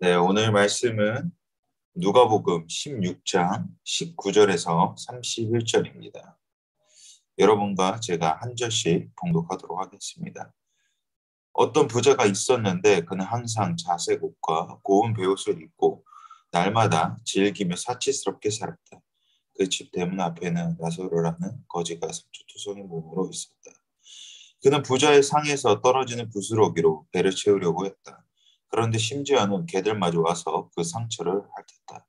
네, 오늘 말씀은 누가복음 16장 19절에서 31절입니다. 여러분과 제가 한 절씩 봉독하도록 하겠습니다. 어떤 부자가 있었는데 그는 항상 자색 옷과 고운 베옷을 입고 날마다 즐기며 사치스럽게 살았다. 그 집 대문 앞에는 나사로라는 거지가 상처투성이 몸으로 있었다. 그는 부자의 상에서 떨어지는 부스러기로 배를 채우려고 했다. 그런데 심지어는 개들마저 와서 그 상처를 핥았다.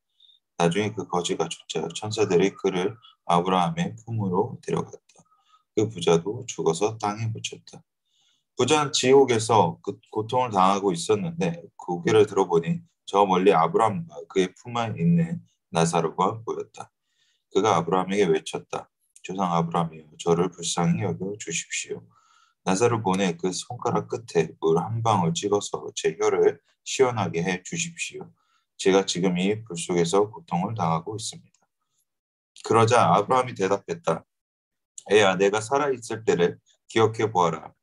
나중에 그 거지가 죽자 천사들이 그를 아브라함의 품으로 데려갔다. 그 부자도 죽어서 땅에 묻혔다. 부자는 지옥에서 그 고통을 당하고 있었는데 고개를 들어보니 저 멀리 아브라함과 그의 품 안에 있는 나사로가 보였다. 그가 아브라함에게 외쳤다. 조상 아브라함이여 저를 불쌍히 여겨 주십시오. 나사로 보내 그 손가락 끝에 물 한 방울 찍어서 제 혀를 시원하게 해 주십시오. 제가 지금 이 불 속에서 고통을 당하고 있습니다. 그러자 아브라함이 대답했다. 애야, 내가 살아있을 때를 기억해 보아라.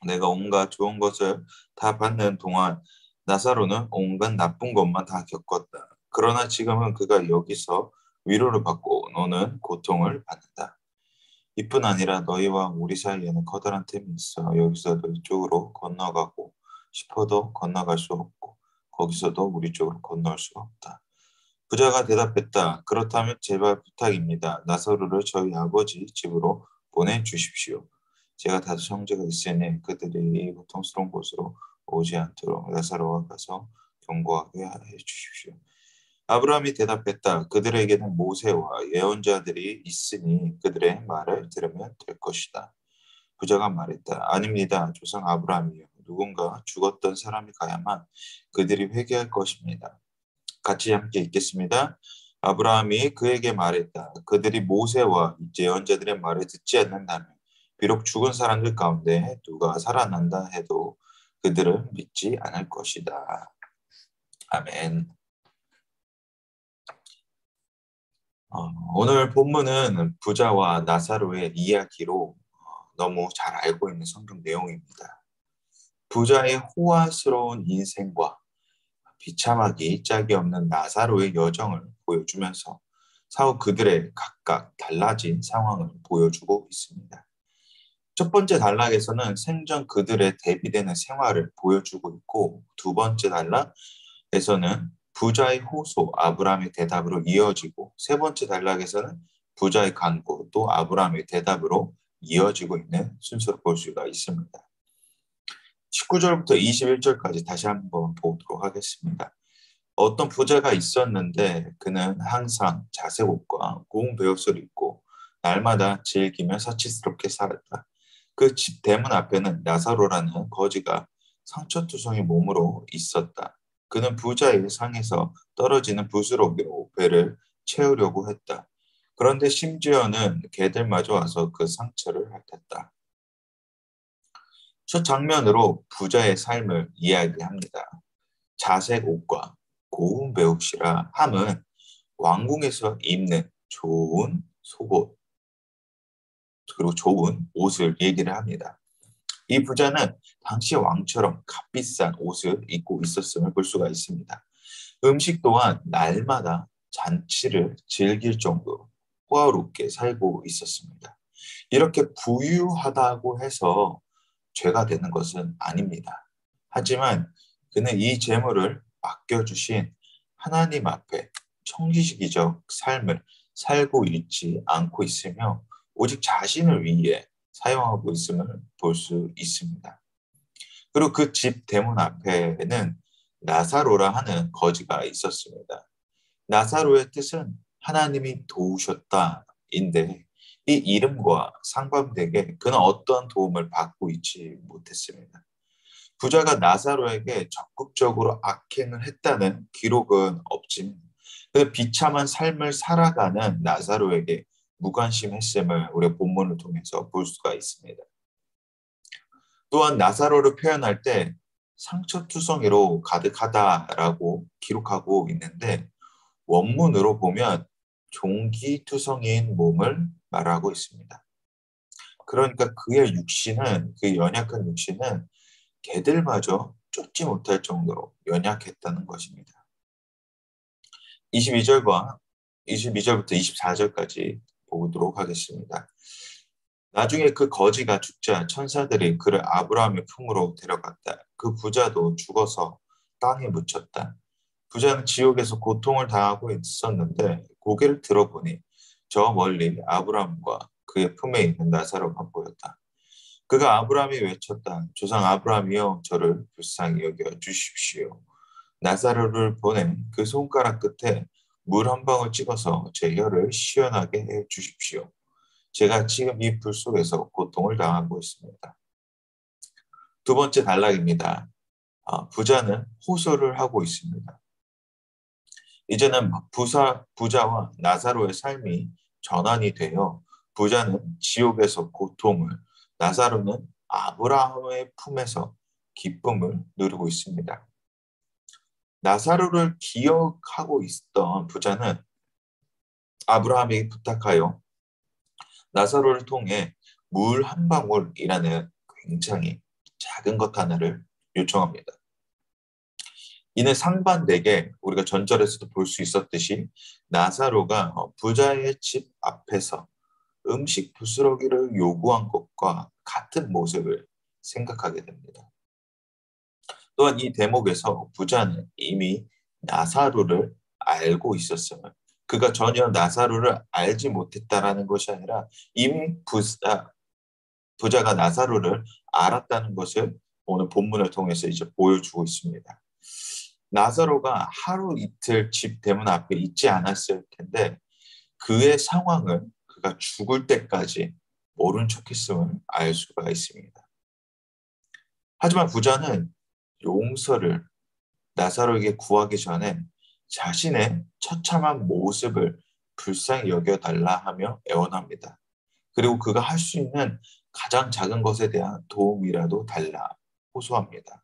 내가 온갖 좋은 것을 다 받는 동안 나사로는 온갖 나쁜 것만 다 겪었다. 그러나 지금은 그가 여기서 위로를 받고 너는 고통을 받는다. 이뿐 아니라 너희와 우리 사이에는 커다란 틈이 있어 여기서도 이쪽으로 건너가고 싶어도 건너갈 수 없고 거기서도 우리 쪽으로 건너올 수가 없다. 부자가 대답했다. 그렇다면 제발 부탁입니다. 나사로를 저희 아버지 집으로 보내주십시오. 제가 다섯 형제가 있으니 그들이 이 고통스러운 곳으로 오지 않도록 나사로와 가서 경고하게 해 주십시오. 아브라함이 대답했다. 그들에게는 모세와 예언자들이 있으니 그들의 말을 들으면 될 것이다. 부자가 말했다. 아닙니다. 조상 아브라함이요. 누군가 죽었던 사람이 가야만 그들이 회개할 것입니다. 같이 함께 읽겠습니다. 아브라함이 그에게 말했다. 그들이 모세와 예언자들의 말을 듣지 않는다면 비록 죽은 사람들 가운데 누가 살아난다 해도 그들은 믿지 않을 것이다. 아멘. 오늘 본문은 부자와 나사로의 이야기로 너무 잘 알고 있는 성경 내용입니다. 부자의 호화스러운 인생과 비참하기 짝이 없는 나사로의 여정을 보여주면서 사후 그들의 각각 달라진 상황을 보여주고 있습니다. 첫 번째 단락에서는 생전 그들의 대비되는 생활을 보여주고 있고 두 번째 단락에서는 부자의 호소, 아브라함의 대답으로 이어지고 세 번째 단락에서는 부자의 간구, 또 아브라함의 대답으로 이어지고 있는 순서를 볼 수가 있습니다. 19절부터 21절까지 다시 한번 보도록 하겠습니다. 어떤 부자가 있었는데 그는 항상 자색 옷과 고운 베옷을 입고 날마다 즐기며 사치스럽게 살았다. 그 집 대문 앞에는 나사로라는 거지가 상처투성이 몸으로 있었다. 그는 부자의 상에서 떨어지는 부스러기로 배를 채우려고 했다. 그런데 심지어는 개들마저 와서 그 상처를 핥았다. 첫 장면으로 부자의 삶을 이야기합니다. 자색 옷과 고운 베옷이라 함은 왕궁에서 입는 좋은 속옷 그리고 좋은 옷을 얘기를 합니다. 이 부자는 당시 왕처럼 값비싼 옷을 입고 있었음을 볼 수가 있습니다. 음식 또한 날마다 잔치를 즐길 정도로 호화롭게 살고 있었습니다. 이렇게 부유하다고 해서 죄가 되는 것은 아닙니다. 하지만 그는 이 재물을 맡겨주신 하나님 앞에 청지기적 삶을 살고 있지 않고 있으며 오직 자신을 위해 사용하고 있음을 볼 수 있습니다. 그리고 그 집 대문 앞에는 나사로라 하는 거지가 있었습니다. 나사로의 뜻은 하나님이 도우셨다인데 이 이름과 상반되게 그는 어떠한 도움을 받고 있지 못했습니다. 부자가 나사로에게 적극적으로 악행을 했다는 기록은 없지만 그 비참한 삶을 살아가는 나사로에게 무관심했음을 우리 본문을 통해서 볼 수가 있습니다. 또한 나사로를 표현할 때 상처투성이로 가득하다라고 기록하고 있는데 원문으로 보면 종기투성이인 몸을 말하고 있습니다. 그러니까 그의 육신은 그 연약한 육신은 개들마저 쫓지 못할 정도로 연약했다는 것입니다. 22절부터 24절까지 보도록 하겠습니다. 나중에 그 거지가 죽자 천사들이 그를 아브라함의 품으로 데려갔다. 그 부자도 죽어서 땅에 묻혔다. 부자는 지옥에서 고통을 당하고 있었는데 고개를 들어보니 저 멀리 아브라함과 그의 품에 있는 나사로가 보였다. 그가 아브라함이 외쳤다. 조상 아브라함이여 저를 불쌍히 여겨 주십시오. 나사로를 보내 그 손가락 끝에 물 한 방울 찍어서 제 혀를 시원하게 해 주십시오. 제가 지금 이 불 속에서 고통을 당하고 있습니다. 두 번째 단락입니다. 부자는 호소를 하고 있습니다. 이제는 부자와 나사로의 삶이 전환이 되어 부자는 지옥에서 고통을, 나사로는 아브라함의 품에서 기쁨을 누리고 있습니다. 나사로를 기억하고 있던 부자는 아브라함에게 부탁하여 나사로를 통해 물 한 방울이라는 굉장히 작은 것 하나를 요청합니다. 이는 상반되게 우리가 전절에서도 볼 수 있었듯이 나사로가 부자의 집 앞에서 음식 부스러기를 요구한 것과 같은 모습을 생각하게 됩니다. 또한 이 대목에서 부자는 이미 나사로를 알고 있었음을, 그가 전혀 나사로를 알지 못했다라는 것이 아니라 이미 부자가 나사로를 알았다는 것을 오늘 본문을 통해서 이제 보여주고 있습니다. 나사로가 하루 이틀 집 대문 앞에 있지 않았을 텐데 그의 상황을 그가 죽을 때까지 모른 척했음을 알 수가 있습니다. 하지만 부자는 용서를 나사로에게 구하기 전에 자신의 처참한 모습을 불쌍히 여겨달라 하며 애원합니다. 그리고 그가 할 수 있는 가장 작은 것에 대한 도움이라도 달라 호소합니다.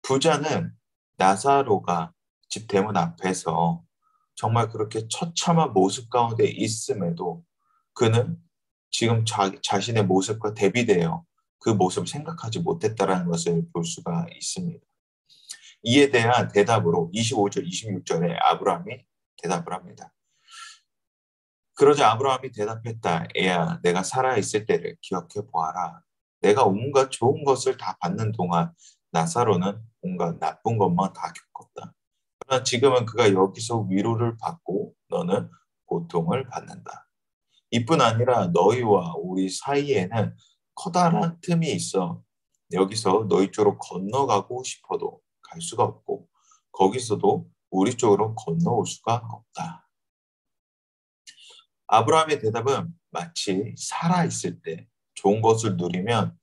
부자는 나사로가 집 대문 앞에서 정말 그렇게 처참한 모습 가운데 있음에도 그는 지금 자신의 모습과 대비되어 그 모습을 생각하지 못했다라는 것을 볼 수가 있습니다. 이에 대한 대답으로 25절, 26절에 아브라함이 대답을 합니다. 그러자 아브라함이 대답했다. 애야, 내가 살아있을 때를 기억해 보아라. 내가 온갖 좋은 것을 다 받는 동안 나사로는 온갖 나쁜 것만 다 겪었다. 그러나 지금은 그가 여기서 위로를 받고 너는 고통을 받는다. 이뿐 아니라 너희와 우리 사이에는 커다란 틈이 있어 여기서 너희 쪽으로 건너가고 싶어도 갈 수가 없고 거기서도 우리 쪽으로 건너올 수가 없다. 아브라함의 대답은 마치 살아있을 때 좋은 것을 누리면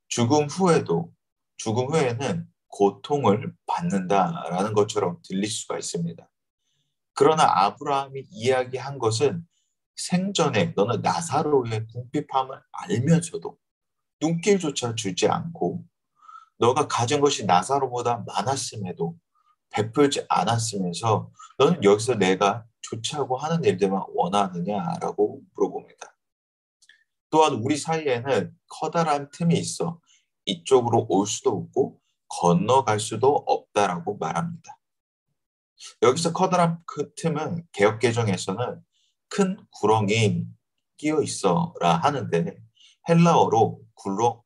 죽음 후에는 고통을 받는다라는 것처럼 들릴 수가 있습니다. 그러나 아브라함이 이야기한 것은 생전에 너는 나사로의 궁핍함을 알면서도 눈길조차 주지 않고 너가 가진 것이 나사로보다 많았음에도 베풀지 않았으면서 너는 여기서 내가 좋자고 하는 일들만 원하느냐라고 물어봅니다. 또한 우리 사이에는 커다란 틈이 있어 이쪽으로 올 수도 없고 건너갈 수도 없다라고 말합니다. 여기서 커다란 그 틈은 개역개정에서는 큰 구렁이 끼어 있어라 하는데 헬라어로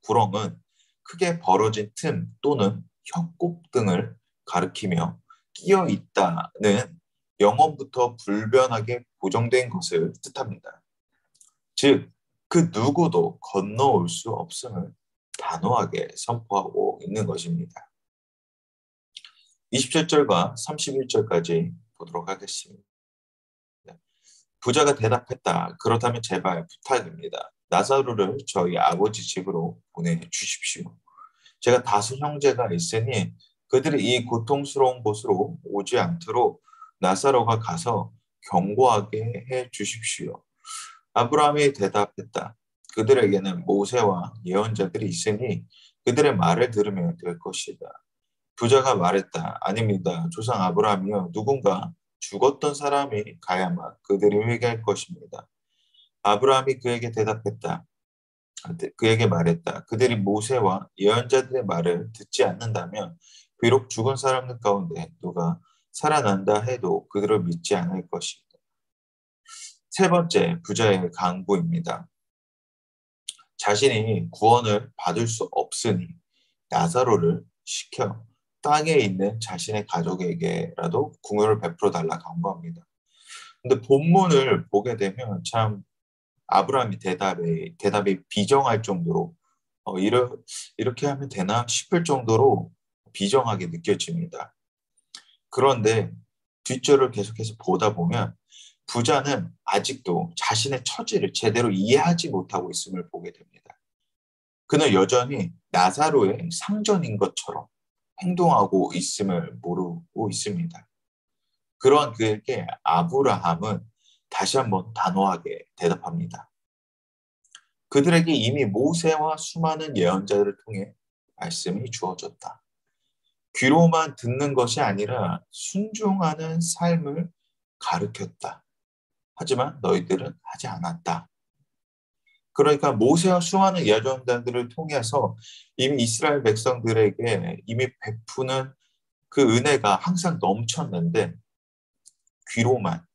구렁은 크게 벌어진 틈 또는 협곡 등을 가리키며 끼어 있다는 영어부터 불변하게 고정된 것을 뜻합니다. 즉, 그 누구도 건너올 수 없음을 단호하게 선포하고 있는 것입니다. 27절과 31절까지 보도록 하겠습니다. 부자가 대답했다. 그렇다면 제발 부탁입니다. 나사로를 저희 아버지 집으로 보내주십시오. 제가 다섯 형제가 있으니 그들이 이 고통스러운 곳으로 오지 않도록 나사로가 가서 경고하게 해 주십시오. 아브라함이 대답했다. 그들에게는 모세와 예언자들이 있으니 그들의 말을 들으면 될 것이다. 부자가 말했다. 아닙니다. 조상 아브라함이여 누군가 죽었던 사람이 가야만 그들이 회개할 것입니다. 아브라함이 그에게 대답했다. 그에게 말했다. 그들이 모세와 예언자들의 말을 듣지 않는다면 비록 죽은 사람들 가운데 누가 살아난다 해도 그들을 믿지 않을 것이다. 세 번째, 부자의 강구입니다. 자신이 구원을 받을 수 없으니 나사로를 시켜 땅에 있는 자신의 가족에게라도 궁유를 베풀어 달라 강구합니다. 근데 본문을 보게 되면 참 아브라함이 대답이 비정할 정도로 이렇게 하면 되나 싶을 정도로 비정하게 느껴집니다. 그런데 뒷줄을 계속해서 보다 보면 부자는 아직도 자신의 처지를 제대로 이해하지 못하고 있음을 보게 됩니다. 그는 여전히 나사로의 상전인 것처럼 행동하고 있음을 모르고 있습니다. 그러한 그에게 아브라함은 다시 한번 단호하게 대답합니다. 그들에게 이미 모세와 수많은 예언자들을 통해 말씀이 주어졌다. 귀로만 듣는 것이 아니라 순종하는 삶을 가르쳤다. 하지만 너희들은 하지 않았다. 그러니까 모세와 수많은 예언자들을 통해서 이미 이스라엘 백성들에게 이미 베푸는 그 은혜가 항상 넘쳤는데 귀로만,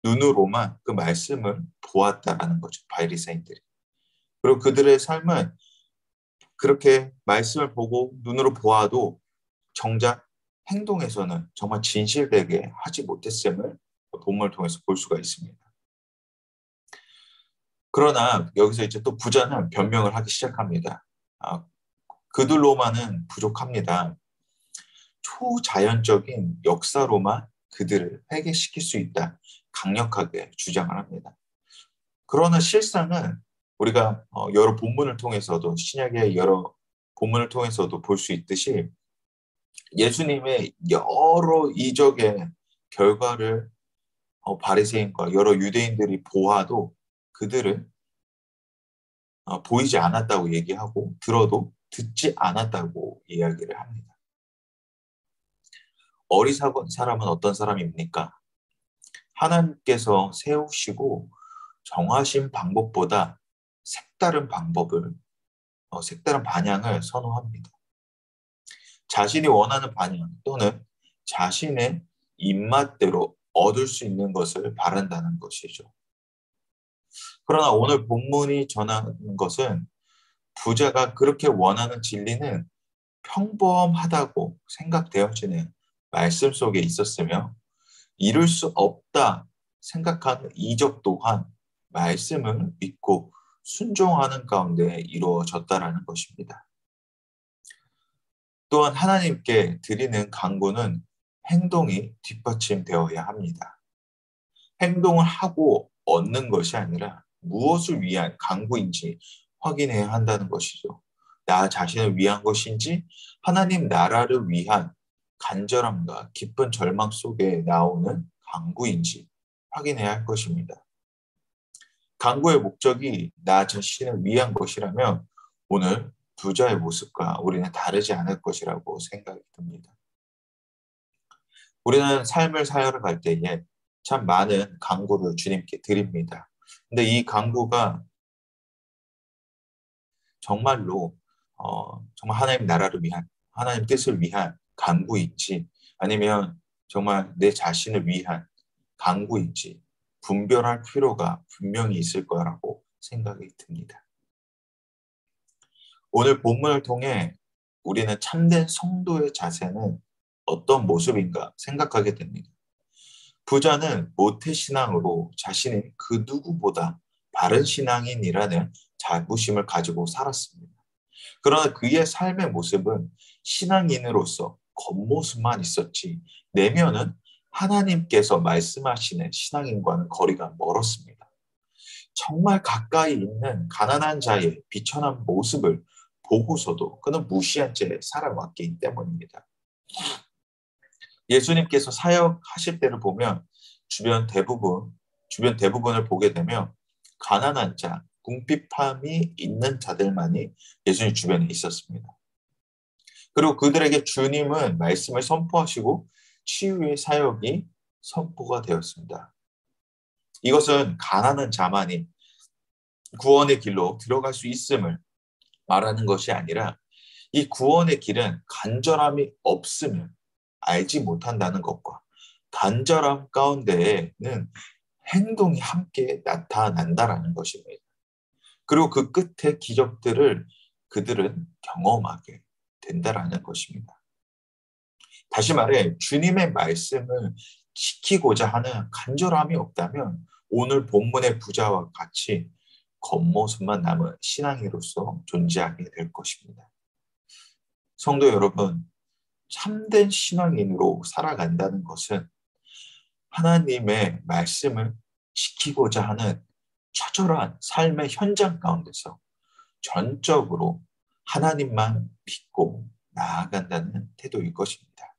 눈으로만 그 말씀을 보았다라는 거죠. 바리새인들이. 그리고 그들의 삶은 그렇게 말씀을 보고 눈으로 보아도 정작 행동에서는 정말 진실되게 하지 못했음을 본문을 통해서 볼 수가 있습니다. 그러나 여기서 이제 또 부자는 변명을 하기 시작합니다. 그들로만은 부족합니다. 초자연적인 역사로만 그들을 회개시킬 수 있다. 강력하게 주장을 합니다. 그러나 실상은 우리가 여러 본문을 통해서도 신약의 여러 본문을 통해서도 볼 수 있듯이 예수님의 여러 이적의 결과를 바리새인과 여러 유대인들이 보아도 그들을 보이지 않았다고 얘기하고 들어도 듣지 않았다고 이야기를 합니다. 어리석은 사람은 어떤 사람입니까? 하나님께서 세우시고 정하신 방법보다 색다른 색다른 방향을 선호합니다. 자신이 원하는 방향 또는 자신의 입맛대로 얻을 수 있는 것을 바란다는 것이죠. 그러나 오늘 본문이 전하는 것은 부자가 그렇게 원하는 진리는 평범하다고 생각되어지는 말씀 속에 있었으며 이룰 수 없다 생각하는 이적 또한 말씀을 믿고 순종하는 가운데 이루어졌다라는 것입니다. 또한 하나님께 드리는 간구는 행동이 뒷받침되어야 합니다. 행동을 하고 얻는 것이 아니라 무엇을 위한 간구인지 확인해야 한다는 것이죠. 나 자신을 위한 것인지 하나님 나라를 위한 간절함과 깊은 절망 속에 나오는 간구인지 확인해야 할 것입니다. 간구의 목적이 나 자신을 위한 것이라면 오늘 부자의 모습과 우리는 다르지 않을 것이라고 생각이 듭니다. 우리는 삶을 살아갈 때에 참 많은 간구를 주님께 드립니다. 근데 이 간구가 정말로 정말 하나님 나라를 위한 하나님 뜻을 위한 간구인지 아니면 정말 내 자신을 위한 간구인지 분별할 필요가 분명히 있을 거라고 생각이 듭니다. 오늘 본문을 통해 우리는 참된 성도의 자세는 어떤 모습인가 생각하게 됩니다. 부자는 모태신앙으로 자신이 그 누구보다 바른 신앙인이라는 자부심을 가지고 살았습니다. 그러나 그의 삶의 모습은 신앙인으로서 겉모습만 있었지 내면은 하나님께서 말씀하시는 신앙인과는 거리가 멀었습니다. 정말 가까이 있는 가난한 자의 비천한 모습을 보고서도 그는 무시한 채 살아왔기 때문입니다. 예수님께서 사역하실 때를 보면 주변 대부분을 보게 되면 가난한 자, 궁핍함이 있는 자들만이 예수님 주변에 있었습니다. 그리고 그들에게 주님은 말씀을 선포하시고 치유의 사역이 선포가 되었습니다. 이것은 가난한 자만이 구원의 길로 들어갈 수 있음을 말하는 것이 아니라 이 구원의 길은 간절함이 없으면 알지 못한다는 것과 간절함 가운데에는 행동이 함께 나타난다라는 것입니다. 그리고 그 끝에 기적들을 그들은 경험하게 된다라는 것입니다. 다시 말해 주님의 말씀을 지키고자 하는 간절함이 없다면 오늘 본문의 부자와 같이 겉모습만 남은 신앙인으로서 존재하게 될 것입니다. 성도 여러분, 참된 신앙인으로 살아간다는 것은 하나님의 말씀을 지키고자 하는 처절한 삶의 현장 가운데서 전적으로 하나님만 믿고 나아간다는 태도일 것입니다.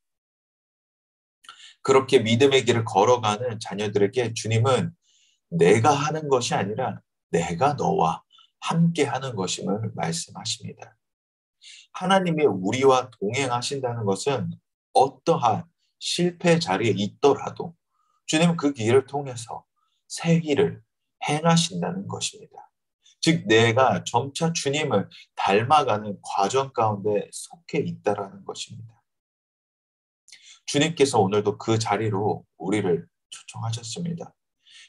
그렇게 믿음의 길을 걸어가는 자녀들에게 주님은 내가 하는 것이 아니라 내가 너와 함께 하는 것임을 말씀하십니다. 하나님이 우리와 동행하신다는 것은 어떠한 실패 자리에 있더라도 주님은 그 길을 통해서 새 길을 행하신다는 것입니다. 즉 내가 점차 주님을 닮아가는 과정 가운데 속해 있다라는 것입니다. 주님께서 오늘도 그 자리로 우리를 초청하셨습니다.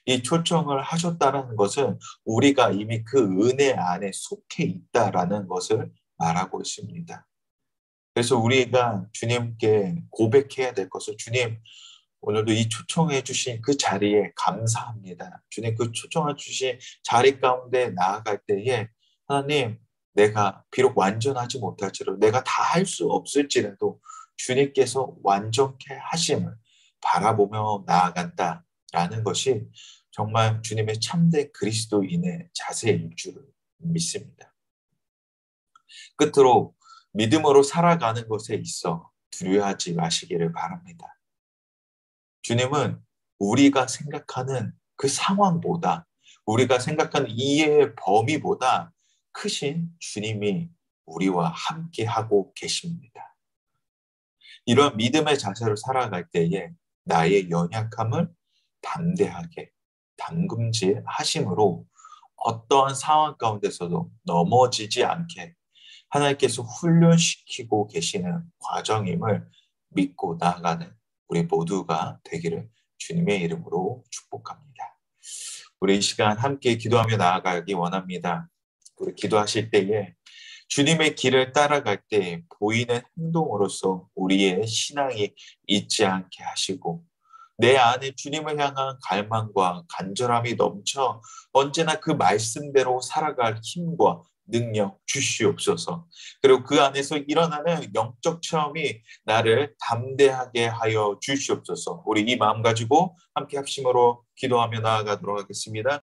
이 초청을 하셨다는 것은 우리가 이미 그 은혜 안에 속해 있다라는 것을 말하고 있습니다. 그래서 우리가 주님께 고백해야 될 것은 주님, 오늘도 이 초청해 주신 그 자리에 감사합니다. 주님 그 초청해 주신 자리 가운데 나아갈 때에 하나님, 내가 비록 완전하지 못할지라도 내가 다 할 수 없을지라도 주님께서 완전케 하심을 바라보며 나아간다라는 것이 정말 주님의 참된 그리스도인의 자세일 줄 믿습니다. 끝으로 믿음으로 살아가는 것에 있어 두려워하지 마시기를 바랍니다. 주님은 우리가 생각하는 그 상황보다 우리가 생각하는 이해의 범위보다 크신 주님이 우리와 함께하고 계십니다. 이런 믿음의 자세로 살아갈 때에 나의 연약함을 담대하게 담금질하심으로 어떠한 상황 가운데서도 넘어지지 않게 하나님께서 훈련시키고 계시는 과정임을 믿고 나아가는 우리 모두가 되기를 주님의 이름으로 축복합니다. 우리 이 시간 함께 기도하며 나아가기 원합니다. 우리 기도하실 때에 주님의 길을 따라갈 때 보이는 행동으로서 우리의 신앙이 잊지 않게 하시고 내 안에 주님을 향한 갈망과 간절함이 넘쳐 언제나 그 말씀대로 살아갈 힘과 능력 주시옵소서. 그리고 그 안에서 일어나는 영적 체험이 나를 담대하게 하여 주시옵소서. 우리 이 마음 가지고 함께 합심으로 기도하며 나아가도록 하겠습니다.